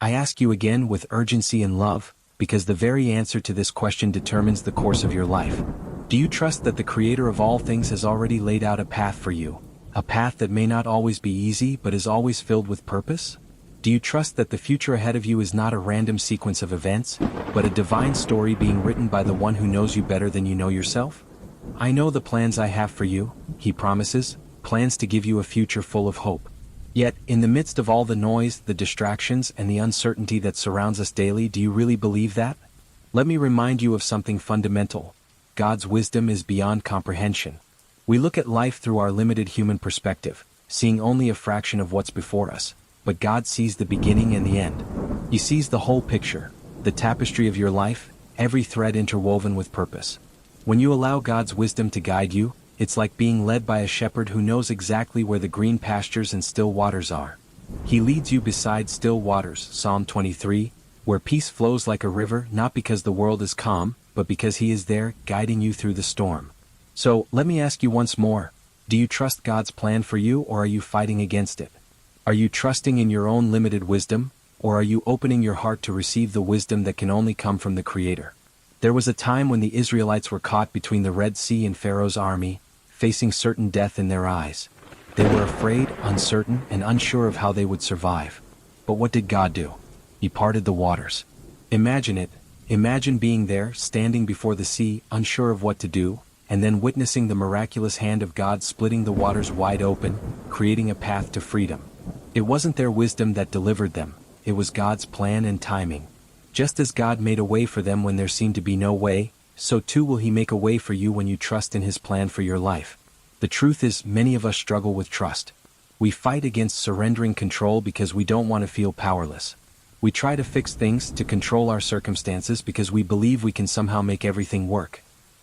I ask you again with urgency and love, because the very answer to this question determines the course of your life. Do you trust that the Creator of all things has already laid out a path for you? A path that may not always be easy but is always filled with purpose? Do you trust that the future ahead of you is not a random sequence of events, but a divine story being written by the one who knows you better than you know yourself? I know the plans I have for you, he promises, plans to give you a future full of hope. Yet, in the midst of all the noise, the distractions, and the uncertainty that surrounds us daily, do you really believe that? Let me remind you of something fundamental. God's wisdom is beyond comprehension. We look at life through our limited human perspective, seeing only a fraction of what's before us, but God sees the beginning and the end. He sees the whole picture, the tapestry of your life, every thread interwoven with purpose. When you allow God's wisdom to guide you, it's like being led by a shepherd who knows exactly where the green pastures and still waters are. He leads you beside still waters, Psalm 23, where peace flows like a river, not because the world is calm, but because He is there, guiding you through the storm. So, let me ask you once more, do you trust God's plan for you, or are you fighting against it? Are you trusting in your own limited wisdom, or are you opening your heart to receive the wisdom that can only come from the Creator? There was a time when the Israelites were caught between the Red Sea and Pharaoh's army, facing certain death in their eyes. They were afraid, uncertain, and unsure of how they would survive. But what did God do? He parted the waters. Imagine it. Imagine being there, standing before the sea, unsure of what to do, and then witnessing the miraculous hand of God splitting the waters wide open, creating a path to freedom. It wasn't their wisdom that delivered them, it was God's plan and timing. Just as God made a way for them when there seemed to be no way, so too will He make a way for you when you trust in His plan for your life. The truth is, many of us struggle with trust. We fight against surrendering control because we don't want to feel powerless. We try to fix things, to control our circumstances because we believe we can somehow make everything work.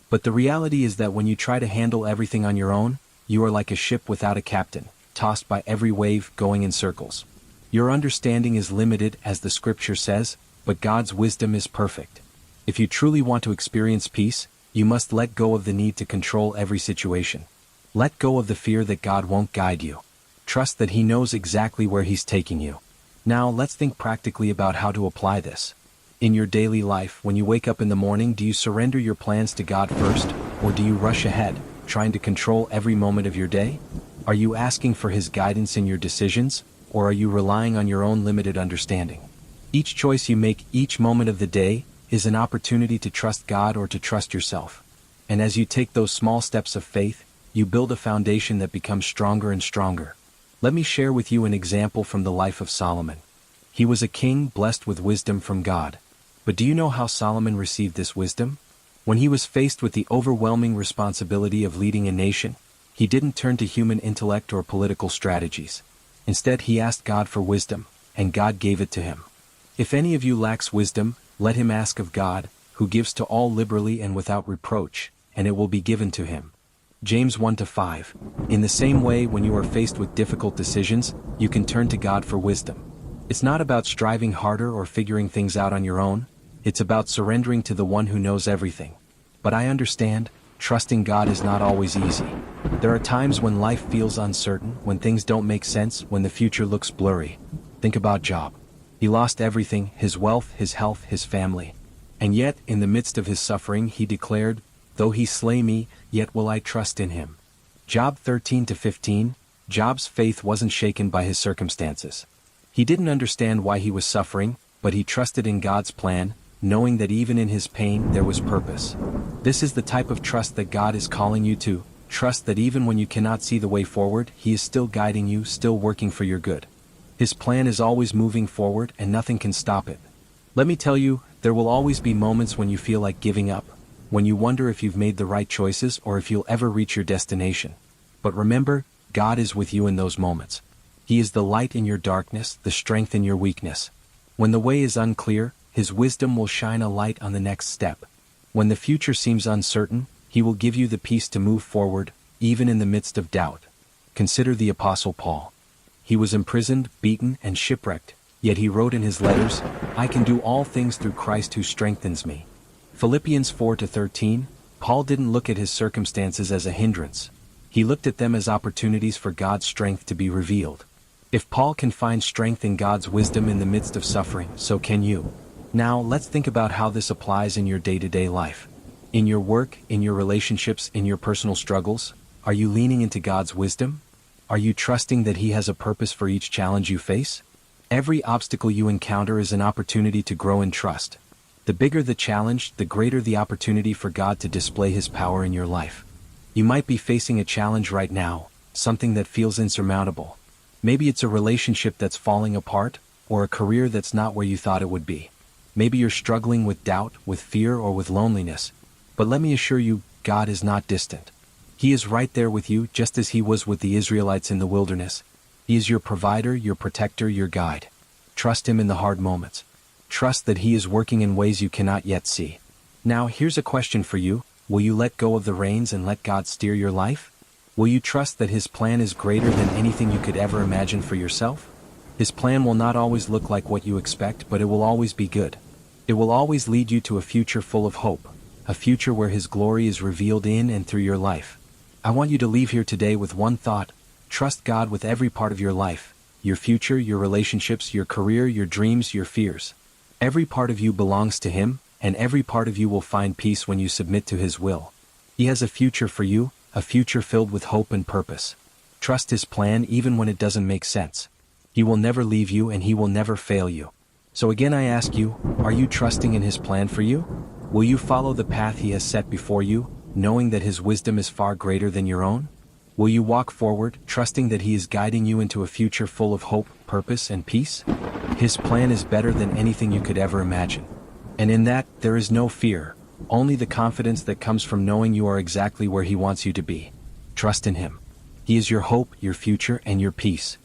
But the reality is that when you try to handle everything on your own, you are like a ship without a captain, tossed by every wave, going in circles. Your understanding is limited, as the Scripture says, but God's wisdom is perfect. If you truly want to experience peace, you must let go of the need to control every situation. Let go of the fear that God won't guide you. Trust that He knows exactly where He's taking you. Now, let's think practically about how to apply this. In your daily life, when you wake up in the morning, do you surrender your plans to God first, or do you rush ahead, trying to control every moment of your day? Are you asking for His guidance in your decisions, or are you relying on your own limited understanding? Each choice you make each moment of the day is an opportunity to trust God or to trust yourself. And as you take those small steps of faith, you build a foundation that becomes stronger and stronger. Let me share with you an example from the life of Solomon. He was a king blessed with wisdom from God. But do you know how Solomon received this wisdom? When he was faced with the overwhelming responsibility of leading a nation, he didn't turn to human intellect or political strategies. Instead, he asked God for wisdom, and God gave it to him. If any of you lacks wisdom, let him ask of God, who gives to all liberally and without reproach, and it will be given to him. James 1-5. In the same way, when you are faced with difficult decisions, you can turn to God for wisdom. It's not about striving harder or figuring things out on your own. It's about surrendering to the one who knows everything. But I understand, trusting God is not always easy. There are times when life feels uncertain, when things don't make sense, when the future looks blurry. Think about Job. He lost everything, his wealth, his health, his family. And yet, in the midst of his suffering, he declared, "Though he slay me, yet will I trust in him." Job 13-15, Job's faith wasn't shaken by his circumstances. He didn't understand why he was suffering, but he trusted in God's plan, knowing that even in his pain there was purpose. This is the type of trust that God is calling you to. Trust that even when you cannot see the way forward, He is still guiding you, still working for your good. His plan is always moving forward and nothing can stop it. Let me tell you, there will always be moments when you feel like giving up, when you wonder if you've made the right choices or if you'll ever reach your destination. But remember, God is with you in those moments. He is the light in your darkness, the strength in your weakness. When the way is unclear, His wisdom will shine a light on the next step. When the future seems uncertain, He will give you the peace to move forward, even in the midst of doubt. Consider the Apostle Paul. He was imprisoned, beaten, and shipwrecked, yet he wrote in his letters, "I can do all things through Christ who strengthens me." Philippians 4-13, Paul didn't look at his circumstances as a hindrance. He looked at them as opportunities for God's strength to be revealed. If Paul can find strength in God's wisdom in the midst of suffering, so can you. Now, let's think about how this applies in your day-to-day life. In your work, in your relationships, in your personal struggles, are you leaning into God's wisdom? Are you trusting that He has a purpose for each challenge you face? Every obstacle you encounter is an opportunity to grow in trust. The bigger the challenge, the greater the opportunity for God to display His power in your life. You might be facing a challenge right now, something that feels insurmountable. Maybe it's a relationship that's falling apart, or a career that's not where you thought it would be. Maybe you're struggling with doubt, with fear, or with loneliness. But let me assure you, God is not distant. He is right there with you, just as He was with the Israelites in the wilderness. He is your provider, your protector, your guide. Trust Him in the hard moments. Trust that He is working in ways you cannot yet see. Now, here's a question for you. Will you let go of the reins and let God steer your life? Will you trust that His plan is greater than anything you could ever imagine for yourself? His plan will not always look like what you expect, but it will always be good. It will always lead you to a future full of hope, a future where His glory is revealed in and through your life. I want you to leave here today with one thought. Trust God with every part of your life, your future, your relationships, your career, your dreams, your fears. Every part of you belongs to Him, and every part of you will find peace when you submit to His will. He has a future for you, a future filled with hope and purpose. Trust His plan even when it doesn't make sense. He will never leave you and He will never fail you. So again I ask you, are you trusting in His plan for you? Will you follow the path He has set before you, knowing that His wisdom is far greater than your own? Will you walk forward, trusting that He is guiding you into a future full of hope, purpose, and peace? His plan is better than anything you could ever imagine. And in that, there is no fear, only the confidence that comes from knowing you are exactly where He wants you to be. Trust in Him. He is your hope, your future, and your peace.